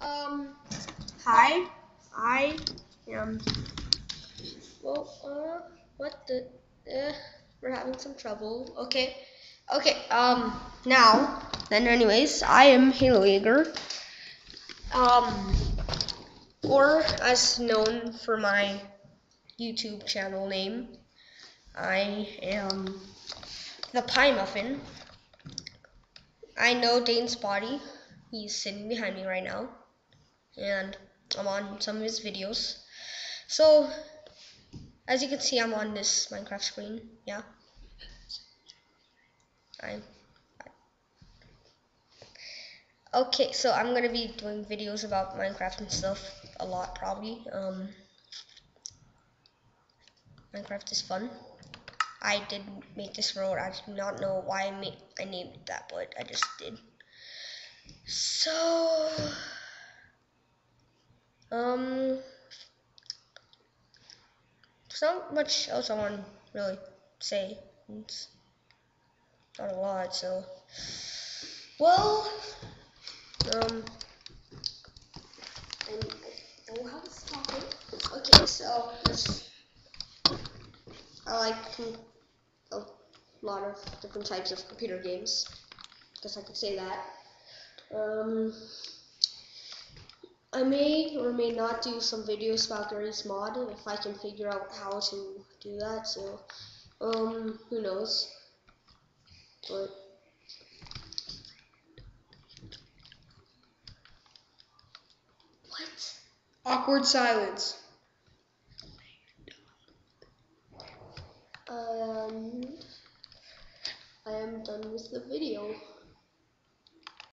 Um, Hi, I am. Well, what the? We're having some trouble. Okay, now, then, anyways, I am Halo Jaeger. Or as known for my YouTube channel name, I am the Pie Muffin. I know Dane's body. He's sitting behind me right now, and I'm on some of his videos. So, as you can see, I'm on this Minecraft screen. Yeah. Okay, so I'm gonna be doing videos about Minecraft and stuff a lot, probably. Minecraft is fun. I did make this road. I do not know why I named it that, but I just did. So, there's not much else I want to really say. It's not a lot, so. Well, I don't have to stop it. Okay, so I like a lot of different types of computer games. Guess I could say that. I may or may not do some videos about Garry's Mod if I can figure out how to do that. So, who knows? But what? Awkward silence.